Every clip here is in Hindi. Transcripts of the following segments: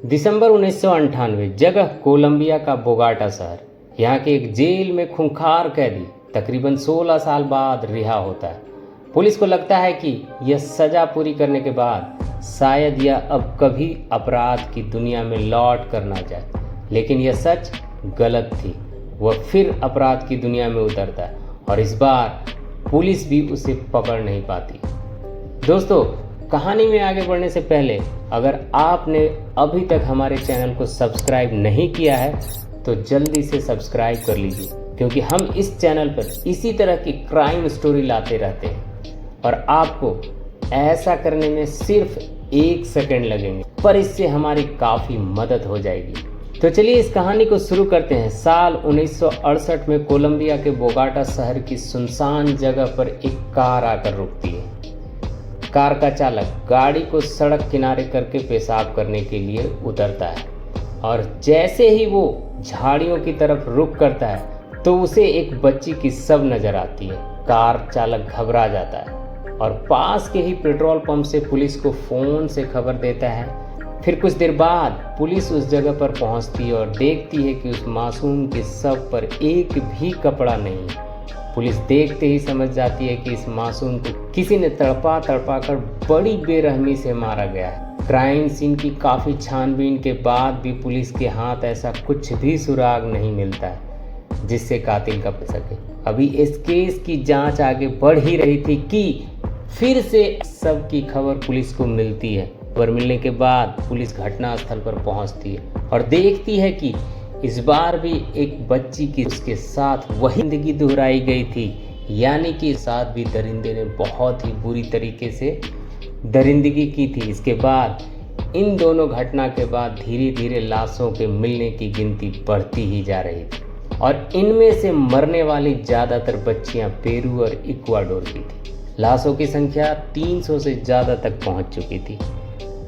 दिसंबर 1998, जगह कोलंबिया का बोगाटा शहर। यहाँ के एक जेल में खूंखार कैदी तकरीबन 16 साल बाद रिहा होता है। पुलिस को लगता है कि यह सज़ा पूरी करने के बाद शायद यह अब कभी अपराध की दुनिया में लौट कर ना जाए, लेकिन यह सच गलत थी। वह फिर अपराध की दुनिया में उतरता है और इस बार पुलिस भी उसे पकड़ नहीं पाती। दोस्तों, कहानी में आगे बढ़ने से पहले अगर आपने अभी तक हमारे चैनल को सब्सक्राइब नहीं किया है तो जल्दी से सब्सक्राइब कर लीजिए, क्योंकि हम इस चैनल पर इसी तरह की क्राइम स्टोरी लाते रहते हैं और आपको ऐसा करने में सिर्फ 1 सेकंड लगेंगे, पर इससे हमारी काफ़ी मदद हो जाएगी। तो चलिए इस कहानी को शुरू करते हैं। साल 1968 में कोलंबिया के बोगाटा शहर की सुनसान जगह पर एक कार आकर रुकती है। कार का चालक गाड़ी को सड़क किनारे करके पेशाब करने के लिए उतरता है और जैसे ही वो झाड़ियों की तरफ रुख करता है तो उसे एक बच्ची की शव नजर आती है। कार चालक घबरा जाता है और पास के ही पेट्रोल पंप से पुलिस को फ़ोन से खबर देता है। फिर कुछ देर बाद पुलिस उस जगह पर पहुंचती है और देखती है कि उस मासूम के शव पर एक भी कपड़ा नहीं है। पुलिस देखते ही समझ जाती है कि इस मासूम को किसी ने तड़पा कर बड़ी बेरहमी से मारा गया है। क्राइम सीन की काफ़ी छानबीन के बाद भी पुलिस के हाथ ऐसा कुछ भी सुराग नहीं मिलता है जिससे कातिल का पकड़ सके। अभी इस केस की जांच आगे बढ़ ही रही थी कि फिर से सब की खबर पुलिस को मिलती है। खबर मिलने के बाद पुलिस घटनास्थल पर पहुंचती है और देखती है कि इस बार भी एक बच्ची की उसके साथ वही जिंदगी दोहराई गई थी, यानी कि साथ भी दरिंदे ने बहुत ही बुरी तरीके से दरिंदगी की थी। इसके बाद इन दोनों घटना के बाद धीरे धीरे लाशों के मिलने की गिनती बढ़ती ही जा रही थी और इनमें से मरने वाली ज़्यादातर बच्चियां पेरू और इक्वाडोर की थी। लाशों की संख्या 300 से ज़्यादा तक पहुंच चुकी थी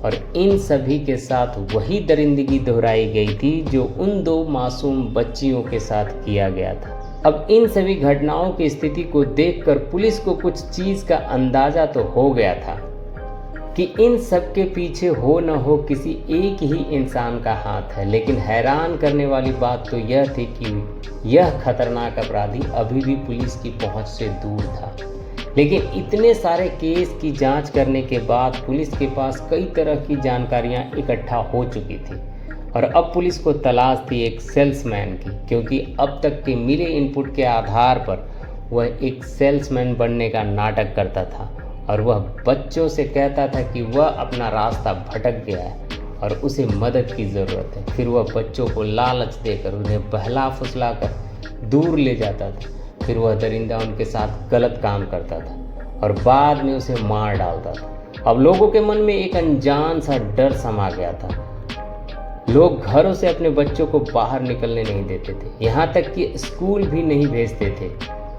और इन सभी के साथ वही दरिंदगी दोहराई गई थी जो उन 2 मासूम बच्चियों के साथ किया गया था। अब इन सभी घटनाओं की स्थिति को देखकर पुलिस को कुछ चीज़ का अंदाज़ा तो हो गया था कि इन सब के पीछे हो न हो किसी एक ही इंसान का हाथ है, लेकिन हैरान करने वाली बात तो यह थी कि यह खतरनाक अपराधी अभी भी पुलिस की पहुंच से दूर था। लेकिन इतने सारे केस की जांच करने के बाद पुलिस के पास कई तरह की जानकारियां इकट्ठा हो चुकी थी और अब पुलिस को तलाश थी एक सेल्समैन की, क्योंकि अब तक के मिले इनपुट के आधार पर वह एक सेल्समैन बनने का नाटक करता था और वह बच्चों से कहता था कि वह अपना रास्ता भटक गया है और उसे मदद की ज़रूरत है। फिर वह बच्चों को लालच देकर उन्हें बहला फुसला कर दूर ले जाता था। फिर वह दरिंदा उनके साथ गलत काम करता था और बाद में उसे मार डालता था। अब लोगों के मन में एक अनजान सा डर समा गया था। लोग घरों से अपने बच्चों को बाहर निकलने नहीं देते थे, यहाँ तक कि स्कूल भी नहीं भेजते थे।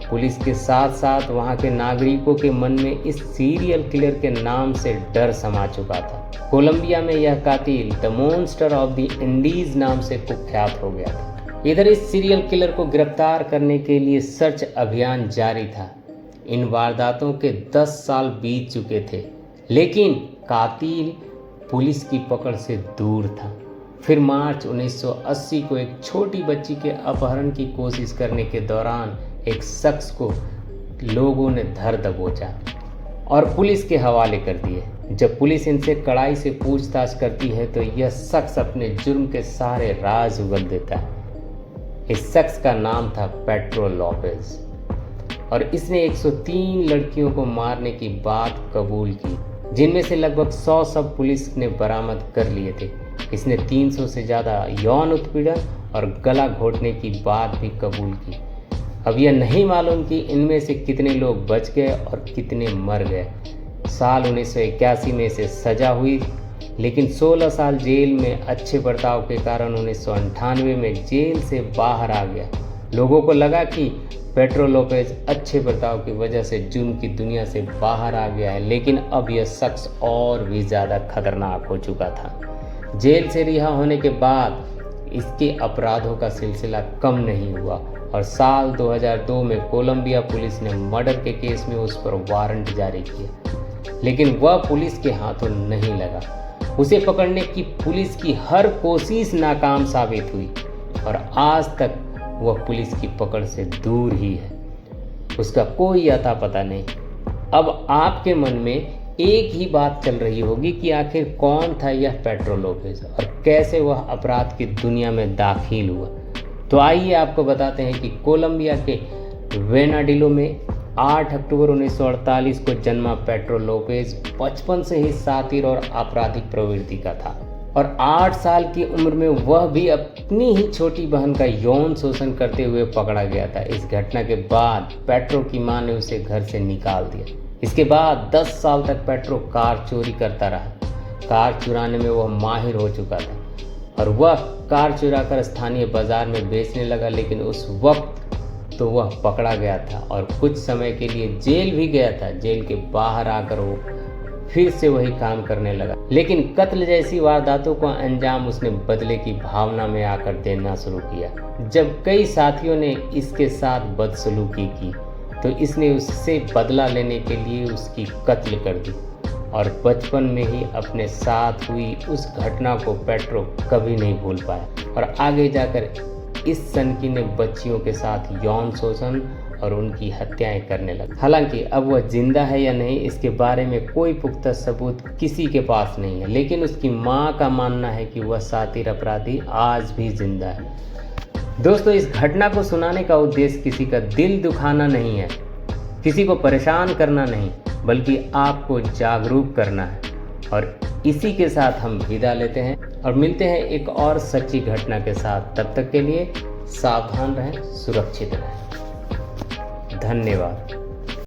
पुलिस के साथ साथ वहाँ के नागरिकों के मन में इस सीरियल किलर के नाम से डर समा चुका था। कोलंबिया में यह कातिल the monster of the Indies नाम से कुख्यात हो गया था। इधर इस सीरियल किलर को गिरफ्तार करने के लिए सर्च अभियान जारी था। इन वारदातों के 10 साल बीत चुके थे, लेकिन कातिल पुलिस की पकड़ से दूर था। फिर मार्च 1980 को एक छोटी बच्ची के अपहरण की कोशिश करने के दौरान एक शख्स को लोगों ने धर दबोचा और पुलिस के हवाले कर दिए। जब पुलिस इनसे कड़ाई से पूछताछ करती है तो यह शख्स अपने जुर्म के सारे राज उगल देता है। इस शख्स का नाम था पेट्रो लोपेज और इसने 103 लड़कियों को मारने की बात कबूल की, जिनमें से लगभग 100 शव पुलिस ने बरामद कर लिए थे। इसने 300 से ज़्यादा यौन उत्पीड़न और गला घोटने की बात भी कबूल की। अब यह नहीं मालूम कि इनमें से कितने लोग बच गए और कितने मर गए। साल 1981 में इसे सज़ा हुई, लेकिन 16 साल जेल में अच्छे बर्ताव के कारण 1998 में जेल से बाहर आ गया। लोगों को लगा कि पेट्रो लोपेज अच्छे बर्ताव की वजह से जुर्म की दुनिया से बाहर आ गया है, लेकिन अब यह शख्स और भी ज़्यादा खतरनाक हो चुका था। जेल से रिहा होने के बाद इसके अपराधों का सिलसिला कम नहीं हुआ और साल 2002 में कोलंबिया पुलिस ने मर्डर के केस में उस पर वारंट जारी किया, लेकिन वह पुलिस के हाथों नहीं लगा। उसे पकड़ने की पुलिस की हर कोशिश नाकाम साबित हुई और आज तक वह पुलिस की पकड़ से दूर ही है। उसका कोई अता पता नहीं। अब आपके मन में एक ही बात चल रही होगी कि आखिर कौन था यह पेड्रो लोपेज और कैसे वह अपराध की दुनिया में दाखिल हुआ। तो आइए आपको बताते हैं कि कोलंबिया के वेनाडिलो में 8 अक्टूबर 1948 को जन्मा पेड्रो लोपेज बचपन से ही सातिर और आपराधिक प्रवृत्ति का था और 8 साल की उम्र में वह भी अपनी ही छोटी बहन का यौन शोषण करते हुए पकड़ा गया था। इस घटना के बाद पेड्रो की मां ने उसे घर से निकाल दिया। इसके बाद 10 साल तक पेड्रो कार चोरी करता रहा। कार चुराने में वह माहिर हो चुका था और वह कार चुराकर स्थानीय बाजार में बेचने लगा, लेकिन उस वक्त तो वह पकड़ा गया था और कुछ समय के लिए जेल भी गया था। जेल के बाहर आकर वो फिर से वही काम करने लगा, लेकिन कत्ल जैसी वारदातों का अंजाम उसने बदले की भावना में आकर देना शुरू किया। जब कई साथियों ने इसके साथ बदसलूकी की तो इसने उससे बदला लेने के लिए उसकी कत्ल कर दी और बचपन में ही अपने साथ हुई उस घटना को पेड्रो कभी नहीं भूल पाया और आगे जाकर इस सनकी ने बच्चियों के साथ यौन शोषण और उनकी हत्याएं करने लगा। हालांकि अब वह जिंदा है या नहीं इसके बारे में कोई पुख्ता सबूत किसी के पास नहीं है, लेकिन उसकी मां का मानना है कि वह सातिर अपराधी आज भी जिंदा है। दोस्तों, इस घटना को सुनाने का उद्देश्य किसी का दिल दुखाना नहीं है, किसी को परेशान करना नहीं, बल्कि आपको जागरूक करना है। और इसी के साथ हम विदा लेते हैं और मिलते हैं एक और सच्ची घटना के साथ। तब तक के लिए सावधान रहें, सुरक्षित रहें। धन्यवाद।